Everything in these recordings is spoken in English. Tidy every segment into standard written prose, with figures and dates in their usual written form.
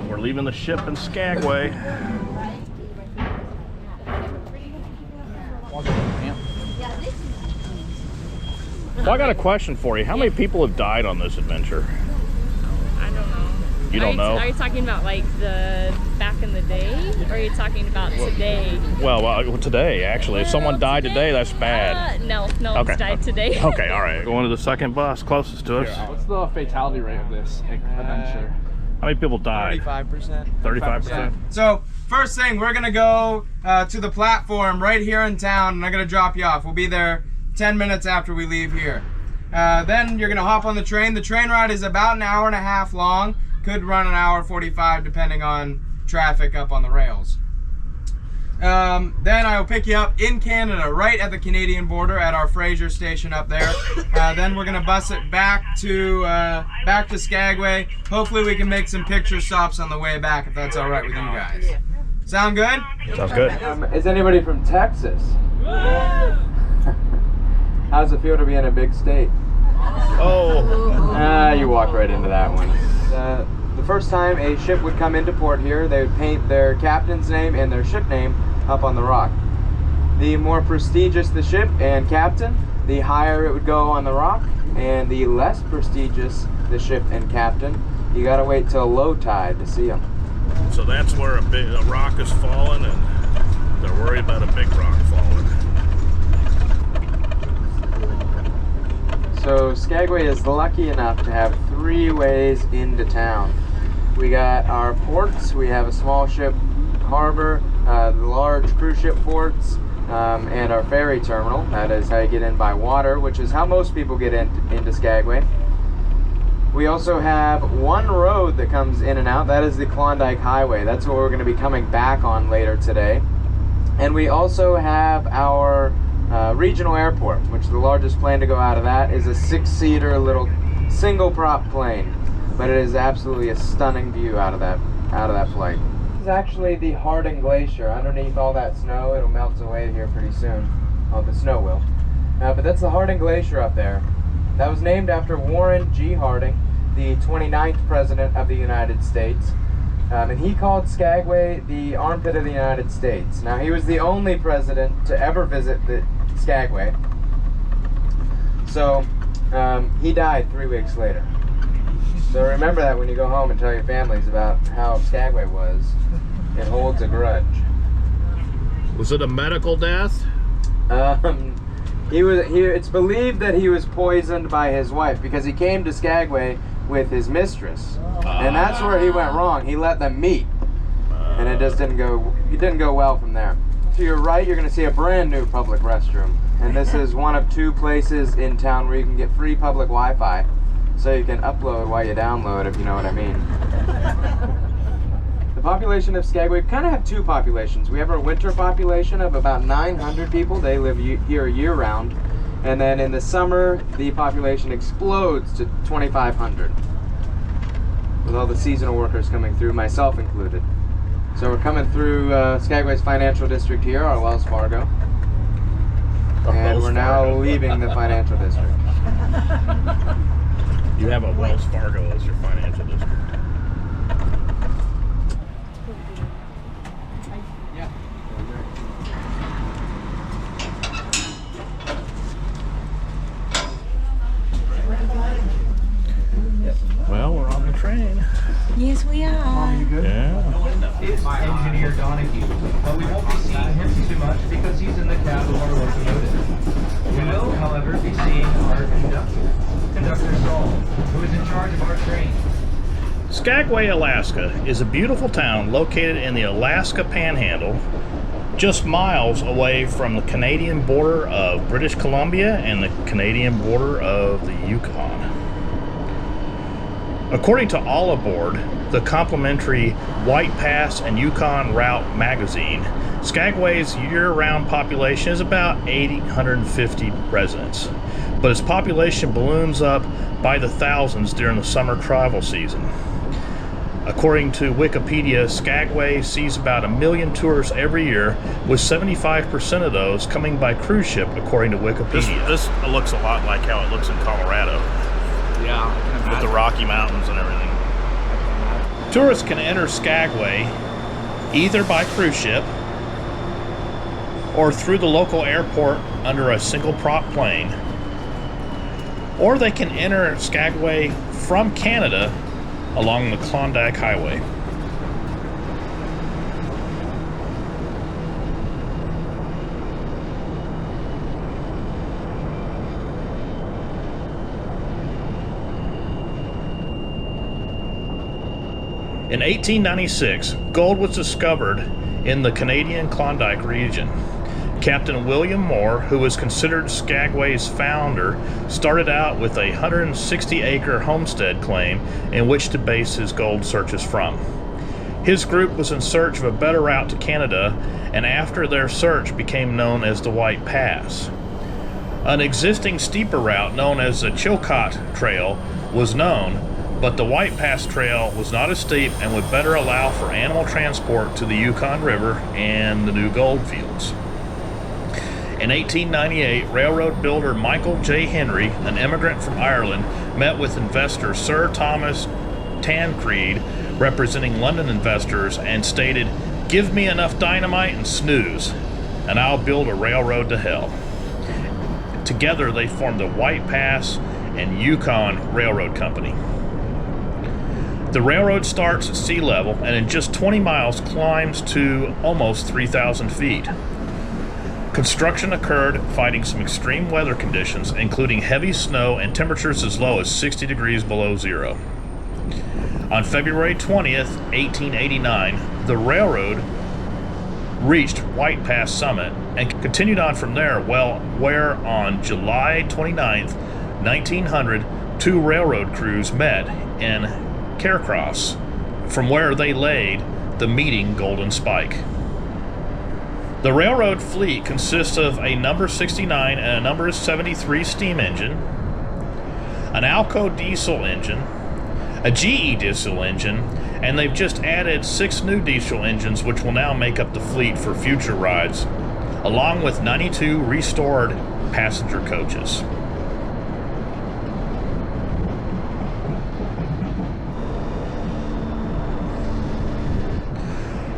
We're leaving the ship in Skagway. So I got a question for you. How many people have died on this adventure? I don't know. You don't know? Are you talking about like the back in the day, or are you talking about today? Well, today actually. If someone died today, that's bad. No one's died today. Okay, all right. Going to the second bus closest to us. Yeah. What's the fatality rate of this adventure? How many people died? 35%. 35%. So first thing, we're gonna go to the platform right here in town, and I'm gonna drop you off. We'll be there 10 minutes after we leave here. Then you're gonna hop on the train. The train ride is about an hour and a half long. Could run an hour 45 depending on traffic up on the rails. Then I will pick you up in Canada, right at the Canadian border at our Fraser station up there. Then we're gonna bus it back to Skagway. Hopefully we can make some picture stops on the way back if that's all right with you guys. Sound good? Sounds good. Is anybody from Texas? How's it feel to be in a big state? Oh. You walk right into that one. The first time a ship would come into port here, they would paint their captain's name and their ship name up on the rock. The more prestigious the ship and captain, the higher it would go on the rock, and the less prestigious the ship and captain, you gotta wait till low tide to see them. So that's where a rock is falling, and they're worried about a big rock falling. So Skagway is lucky enough to have 3 ways into town. We got our ports, we have a small ship harbor, the large cruise ship ports, and our ferry terminal. That is how you get in by water, which is how most people get into Skagway. We also have one road that comes in and out. That is the Klondike Highway. That's what we're going to be coming back on later today. And we also have our regional airport, which the largest plane to go out of that is a 6-seater little single prop plane. But it is absolutely a stunning view out of that flight. This is actually the Harding Glacier. Underneath all that snow, it'll melt away here pretty soon. Oh, the snow will. But that's the Harding Glacier up there. That was named after Warren G. Harding, the 29th President of the United States. And he called Skagway the armpit of the United States. Now, he was the only president to ever visit the Skagway. So, he died 3 weeks later. So remember that when you go home and tell your families about how Skagway was. It holds a grudge. Was it a medical death? It's believed that he was poisoned by his wife because he came to Skagway with his mistress. And that's where he went wrong. He let them meet. And it just didn't go well from there. To your right, you're going to see a brand new public restroom. And this is one of 2 places in town where you can get free public Wi-Fi. So you can upload while you download, if you know what I mean. The population of Skagway, we kind of have 2 populations. We have our winter population of about 900 people. They live here year-round. And then in the summer, the population explodes to 2,500. With all the seasonal workers coming through, myself included. So we're coming through Skagway's financial district here, our Wells Fargo. And we're now leaving the financial district. You have a Wells Fargo as your financial district. Well, we're on the train. Yes, we are. Mom, you good? Yeah. Is Engineer Donahue, but we won't be seeing him too much because he's in the cab of our locomotive. We will, however, be seeing our Conductor Saul, who is in charge of our train. Skagway, Alaska is a beautiful town located in the Alaska Panhandle, just miles away from the Canadian border of British Columbia and the Canadian border of the Yukon. According to All Aboard, the complimentary White Pass and Yukon Route magazine, Skagway's year-round population is about 850 residents, but its population balloons up by the thousands during the summer travel season. According to Wikipedia, Skagway sees about 1 million tourists every year, with 75% of those coming by cruise ship, according to Wikipedia. This looks a lot like how it looks in Colorado. Yeah, I can With imagine. the Rocky Mountains and everything. Tourists can enter Skagway either by cruise ship or through the local airport under a single prop plane, or they can enter Skagway from Canada along the Klondike Highway. In 1896, gold was discovered in the Canadian Klondike region. Captain William Moore, who was considered Skagway's founder, started out with a 160-acre homestead claim in which to base his gold searches from. His group was in search of a better route to Canada, and after their search became known as the White Pass. An existing steeper route known as the Chilcot Trail was known, but the White Pass Trail was not as steep and would better allow for animal transport to the Yukon River and the new gold fields. In 1898, railroad builder Michael J. Henry, an immigrant from Ireland, met with investor Sir Thomas Tancred, representing London investors, and stated, "Give me enough dynamite and snooze, and I'll build a railroad to hell." Together they formed the White Pass and Yukon Railroad Company. The railroad starts at sea level and in just 20 miles climbs to almost 3,000 feet. Construction occurred fighting some extreme weather conditions, including heavy snow and temperatures as low as 60 degrees below zero. On February 20th, 1889, the railroad reached White Pass Summit and continued on from there, where on July 29th, 1900, two railroad crews met in Caircross, from where they laid the meeting Golden Spike. The railroad fleet consists of a number 69 and a number 73 steam engine, an Alco diesel engine, a GE diesel engine, and they've just added 6 new diesel engines which will now make up the fleet for future rides, along with 92 restored passenger coaches.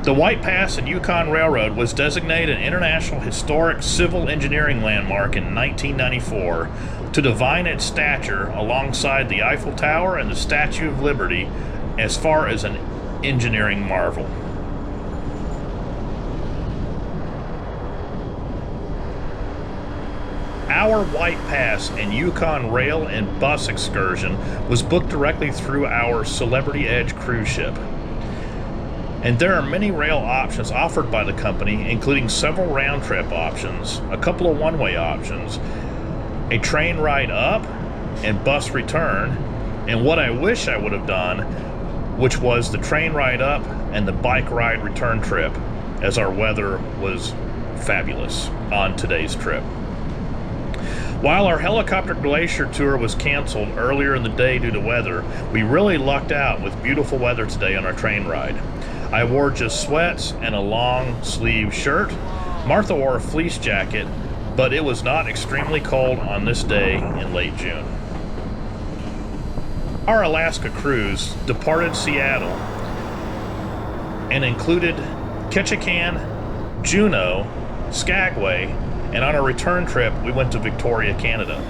The White Pass and Yukon Railroad was designated an International Historic Civil Engineering Landmark in 1994 to define its stature alongside the Eiffel Tower and the Statue of Liberty as far as an engineering marvel. Our White Pass and Yukon rail and bus excursion was booked directly through our Celebrity Edge cruise ship. And there are many rail options offered by the company, including several round-trip options, a couple of one-way options, a train ride up, and bus return, and what I wish I would have done, which was the train ride up and the bike ride return trip, as our weather was fabulous on today's trip. While our helicopter Glacier tour was canceled earlier in the day due to weather, we really lucked out with beautiful weather today on our train ride. I wore just sweats and a long sleeve shirt. Martha wore a fleece jacket, but it was not extremely cold on this day in late June. Our Alaska cruise departed Seattle and included Ketchikan, Juneau, Skagway, and on our return trip we went to Victoria, Canada.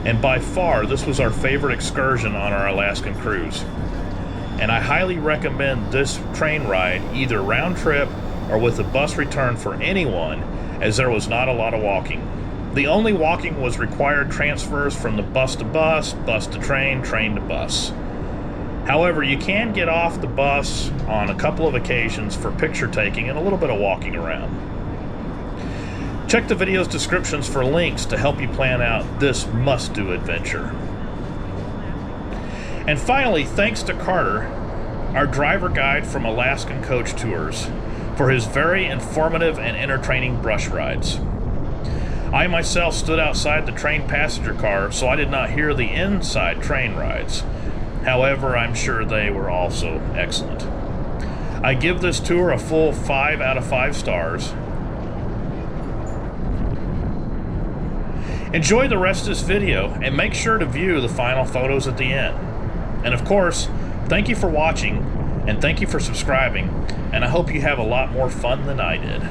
And by far this was our favorite excursion on our Alaskan cruise. And I highly recommend this train ride either round trip or with a bus return for anyone, as there was not a lot of walking. The only walking was required transfers from the bus to bus, bus to train, train to bus. However, you can get off the bus on a couple of occasions for picture taking and a little bit of walking around. Check the video's descriptions for links to help you plan out this must-do adventure. And finally, thanks to Carter, our driver guide from Alaskan Coach Tours, for his very informative and entertaining brush rides. I myself stood outside the train passenger car, so I did not hear the inside train rides. However, I'm sure they were also excellent. I give this tour a full 5 out of 5 stars. Enjoy the rest of this video and make sure to view the final photos at the end. And of course, thank you for watching and thank you for subscribing, and I hope you have a lot more fun than I did.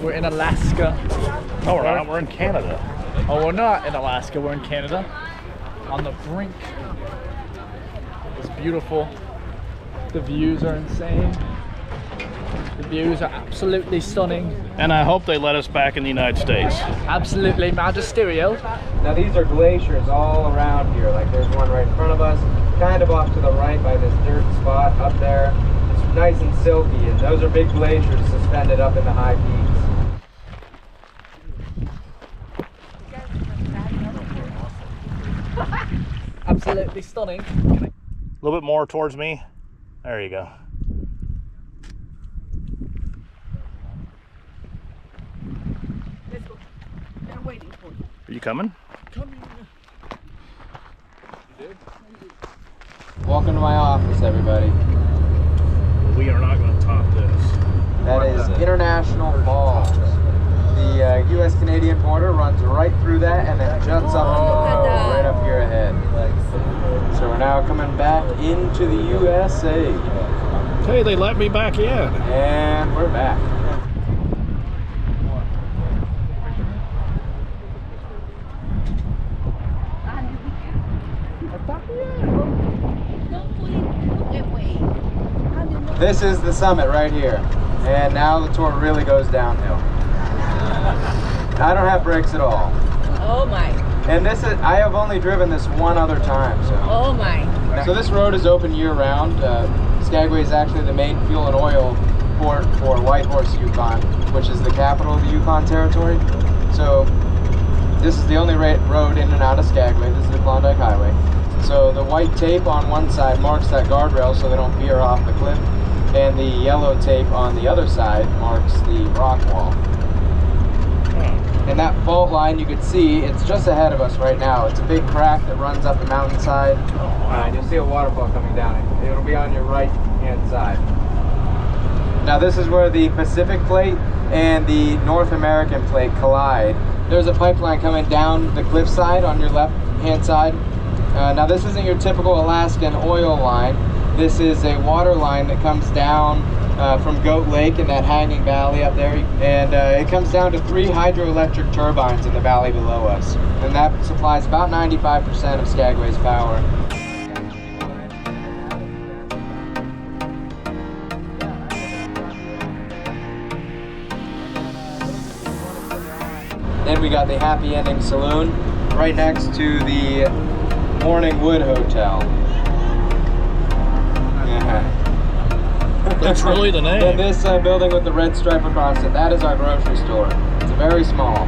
We're in Alaska. Oh, we're not. We're in Canada. Oh, we're not in Alaska, we're in Canada. On the brink. It's beautiful. The views are insane. The views are absolutely stunning. And I hope they let us back in the United States. Absolutely magisterial. Now these are glaciers all around here. Like there's one right in front of us, kind of off to the right by this dirt spot up there. It's nice and silky, and those are big glaciers suspended up in the high peaks. Absolutely stunning. A little bit more towards me. There you go. They're waiting for you. Are you coming? Welcome to my office, everybody. We are not going to top this. That is International Falls. The U.S.-Canadian border runs right through that and then juts up into the road right up here ahead. So we're now coming back into the USA. Hey, they let me back in. And we're back. This is the summit right here. And now the tour really goes downhill. I don't have brakes at all. Oh my. And this is, I have only driven this one other time, so. Oh my. So this road is open year-round. Skagway is actually the main fuel and oil port for White Pass Yukon, which is the capital of the Yukon Territory. So this is the only road in and out of Skagway. This is the Klondike Highway. So the white tape on one side marks that guardrail so they don't veer off the cliff, and the yellow tape on the other side marks the rock wall. And that fault line you can see, it's just ahead of us right now. It's a big crack that runs up the mountainside. And you'll see a waterfall coming down it. It'll be on your right hand side. Now this is where the Pacific Plate and the North American Plate collide. There's a pipeline coming down the cliffside on your left hand side. Now this isn't your typical Alaskan oil line. This is a water line that comes down from Goat Lake in that hanging valley up there, and it comes down to 3 hydroelectric turbines in the valley below us, and that supplies about 95% of Skagway's power. Then we got the Happy Ending Saloon right next to the Morning Wood Hotel. That's really the name. And this building with the red stripe across it, that is our grocery store. It's very small.